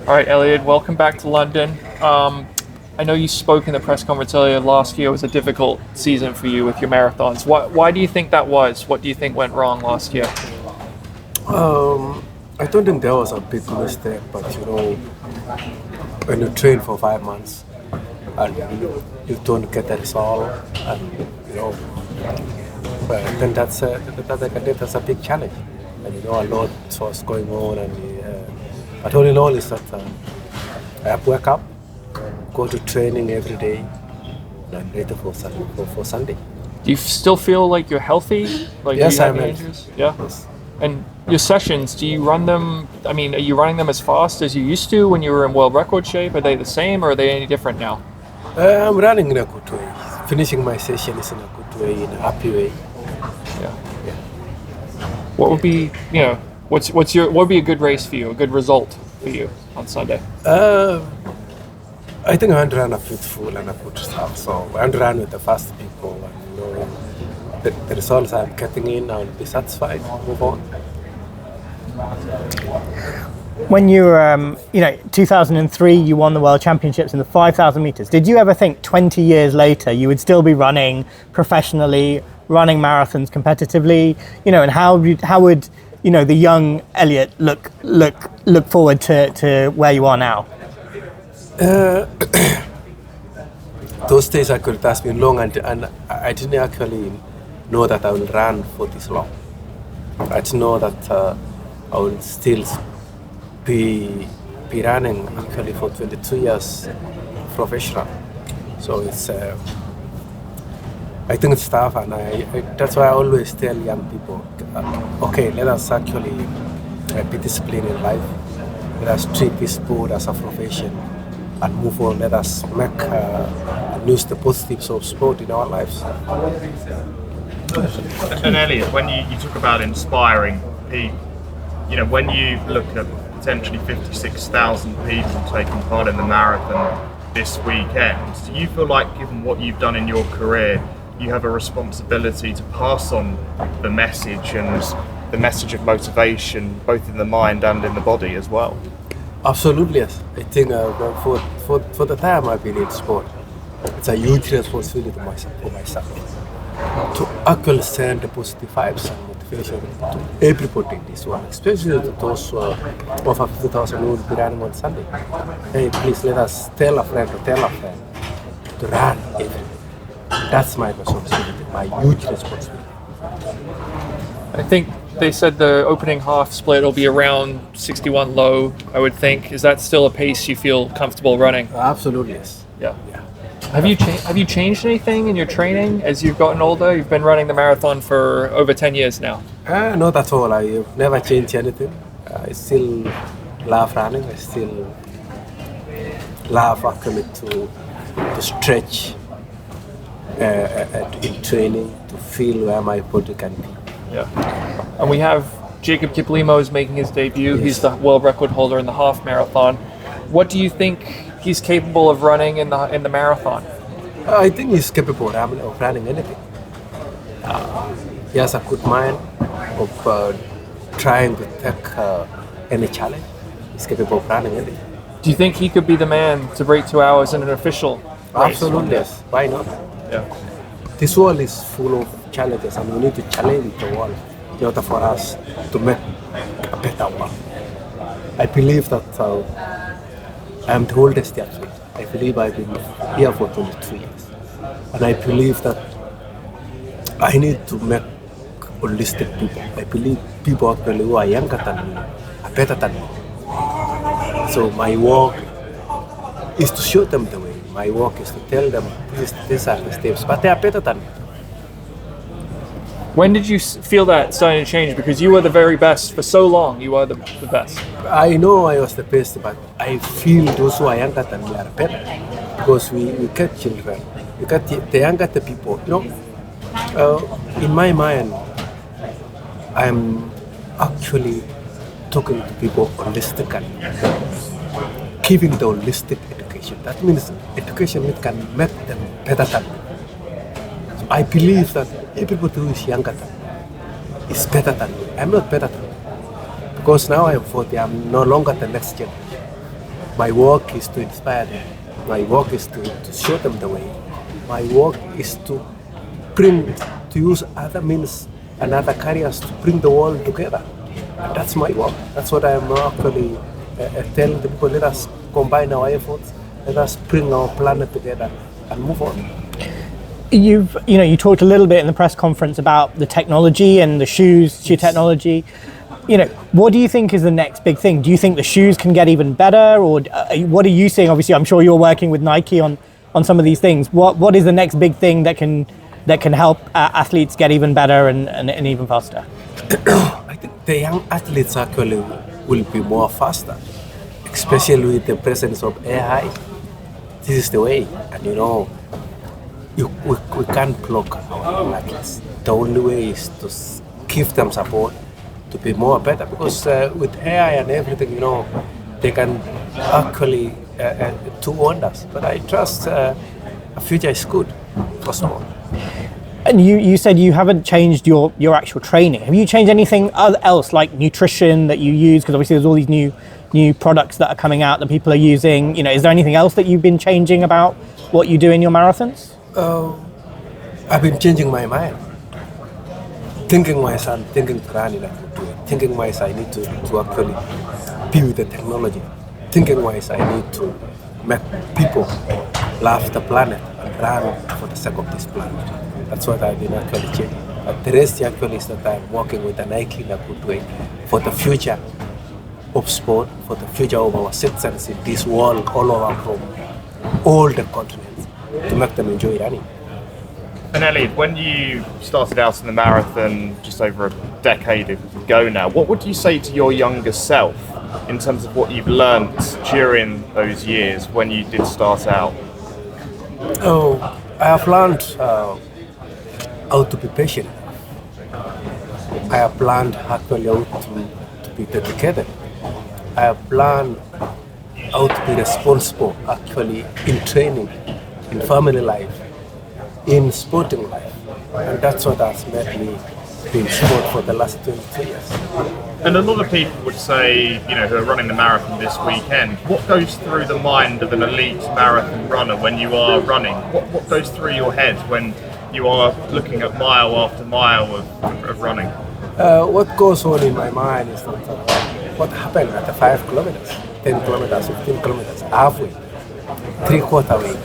All right, Eliud, welcome back to London. I know you spoke in the press conference earlier. Last year was a difficult season for you with your marathons. Why do you think that was? What do you think went wrong last year? I don't think there was a big mistake, but when you train for 5 months and you don't get the result, and then that's a big challenge. And a lot was going on, but all in all is that I wake up, go to training every day, and I'm ready for Sunday. Do you still feel like you're healthy? Like, Yes, do you have I'm any healthy. injuries? Yeah. Yes. And your sessions, do you run them? I mean, are you running them as fast as you used to when you were in world record shape? Are they the same, or are they any different now? I'm running in a good way. Finishing my session is in a good way, in a happy way. Yeah. What would be, what would be a good race for you, a good result for you on Sunday? I think I want to run a beautiful and a good stuff. So I want to run with the fast people, and the results I'm getting in, I'll be satisfied. Move on. When you were, 2003, you won the World Championships in the 5,000 meters. Did you ever think 20 years later you would still be running professionally, running marathons competitively? And how would the young Elliot look forward to where you are now? Those days I could have been long, and I didn't actually know that I will run for this long. I didn't know that I will still be running actually for 22 years professional. So it's I think it's tough, and that's why I always tell young people, okay, let us actually be disciplined in life. Let us treat this sport as a profession and move on. Let us make and use the positives of sport in our lives. And Elliot, when you talk about inspiring people, when you look at potentially 56,000 people taking part in the marathon this weekend, do you feel like, given what you've done in your career, you have a responsibility to pass on the message and the message of motivation, both in the mind and in the body as well? Absolutely, yes. I think for the time I've been in sport, it's a huge responsibility for myself to actually send the positive vibes and motivation to everybody in this world, especially to those over 50,000 who will be running on Sunday. Hey, please let us tell a friend to run every day. That's my responsibility, my huge responsibility. I think they said the opening half split will be around 61 low, I would think. Is that still a pace you feel comfortable running? Absolutely, yes. Yeah. Have you changed anything in your training as you've gotten older? You've been running the marathon for over 10 years now. Not at all. I've never changed anything. I still love running. I still love actually to stretch in training, to feel where my body can be. Yeah. And we have Jacob Kiplimo is making his debut. Yes. He's the world record holder in the half marathon. What do you think he's capable of running in the marathon? I think he's capable of running anything. He has a good mind of trying to take any challenge. He's capable of running anything. Do you think he could be the man to break 2 hours in an official race? Absolutely, yes. Why not? Yeah. This world is full of challenges, and we need to challenge the world in order for us to make a better world. I believe that I'm the oldest athlete. I believe I've been here for 23 years. And I believe that I need to make holistic people. I believe people actually who are younger than me are better than me. So my work is to show them the way. My work is to tell them these are the steps, but they are better than me. When did you feel that starting to change? Because you were the very best for so long. You were the best. I know I was the best, but I feel those who are younger than me are better. Because we get children, we get the younger the people. In my mind, I'm actually talking to people holistically, giving the holistic education. That means education can make them better than me. So I believe that everybody who is younger than me is better than me. I'm not better than me. Because now I'm 40, I'm no longer the next generation. My work is to inspire them. My work is to show them the way. My work is to use other means and other careers to bring the world together. And that's my work. That's what I am actually telling the people. Let us combine our efforts. Let us bring our planet together and move on. You talked a little bit in the press conference about the technology and the shoe technology. What do you think is the next big thing? Do you think the shoes can get even better, or what are you seeing? Obviously, I'm sure you're working with Nike on some of these things. What is the next big thing that can help athletes get even better and even faster? I think the young athletes actually will be more faster, especially with the presence of AI. This is the way, and we can't block our athletes. The only way is to give them support to be more better, because with AI and everything, they can actually do wonders. But I trust the future is good for sport. And you said you haven't changed your actual training. Have you changed anything else, like nutrition that you use? Because obviously there's all these new products that are coming out that people are using. Is there anything else that you've been changing about what you do in your marathons? I've been changing my mind. Thinking myself, thinking Karani like to do it. Thinking myself, I need to actually be with the technology. Thinking myself, I need to make people love the planet and run for the sake of this planet. That's what I've been actually changing. But the rest actually is that I'm working with the Nike like we're doing for the future of sport, for the future of our citizens in this world, all over from all the continents, to make them enjoy running. And Eliud, when you started out in the marathon just over a decade ago now, what would you say to your younger self in terms of what you've learnt during those years when you did start out? I have learned how to be patient. I have learned actually how to be dedicated. I have learned how to be responsible actually in training, in family life, in sporting life. And that's what has made me be in sport for the last 22 years. And a lot of people would say, who are running the marathon this weekend, what goes through the mind of an elite marathon runner when you are running? What goes through your head when you are looking at mile after mile of running? What goes on in my mind is that what happened at the 5 kilometers, 10 kilometers, 15 kilometers, halfway, 3/4 way,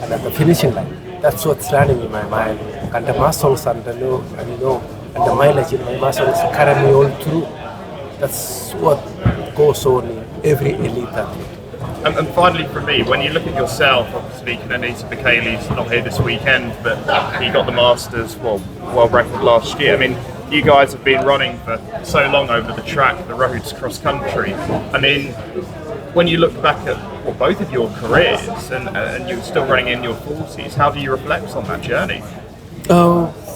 and at the finishing line. That's what's running in my mind. And the muscles and the mileage in my muscles carry me all through. That's what goes on in every elite athlete. And finally, for me, when you look at yourself, obviously Kenenisa Bekele's not here this weekend, but he got the Masters world record last year. I mean, you guys have been running for so long over the track, the roads, cross country. I mean, when you look back at both of your careers and you're still running in your 40s, how do you reflect on that journey?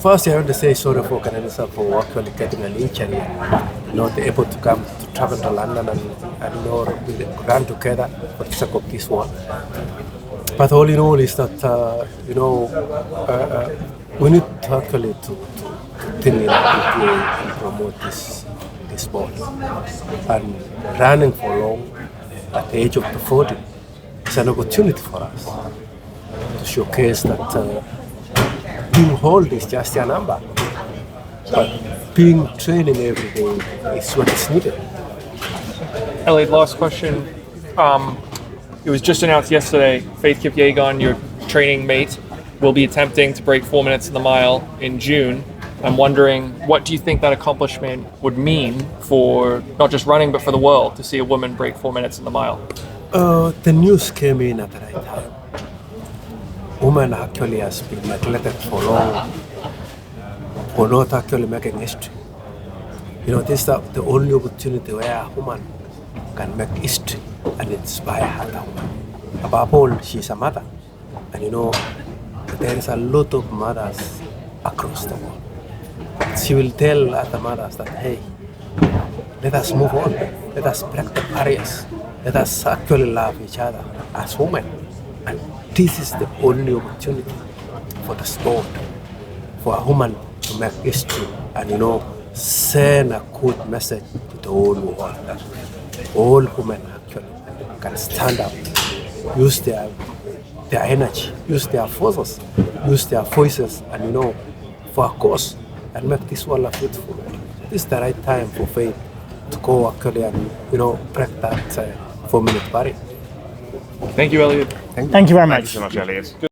First, I want to say sorry for Kenenisa for actually getting an injury and not able to travel to London and we run together for the sake of this one. But all in all is that we need to actually to continue to promote this sport. And running for long at the age of the 40 is an opportunity for us to showcase that being old is just a number, but being training every day is what is needed. Eliud, last question. It was just announced yesterday, Faith Kipyegon, your training mate, will be attempting to break 4 minutes in the mile in June. I'm wondering, what do you think that accomplishment would mean for not just running, but for the world, to see a woman break 4 minutes in the mile? The news came in at the right time. Women actually has been neglected for long, for not actually making history. This is the only opportunity where a woman can make history and inspire other women. Above all, she's a mother. And there is a lot of mothers across the world. She will tell other mothers that, hey, let us move on. Let us break the barriers. Let us actually love each other as women. And this is the only opportunity for the sport, for a woman to make history and send a good message to the whole world that all women actually can stand up, use their energy, use their forces, use their voices, and for a cause, and make this world a beautiful world. This is the right time for Faith to go actually and break that 4-minute barrier. Thank you, Eliud. Thank you very Thank much. you so much, Eliud.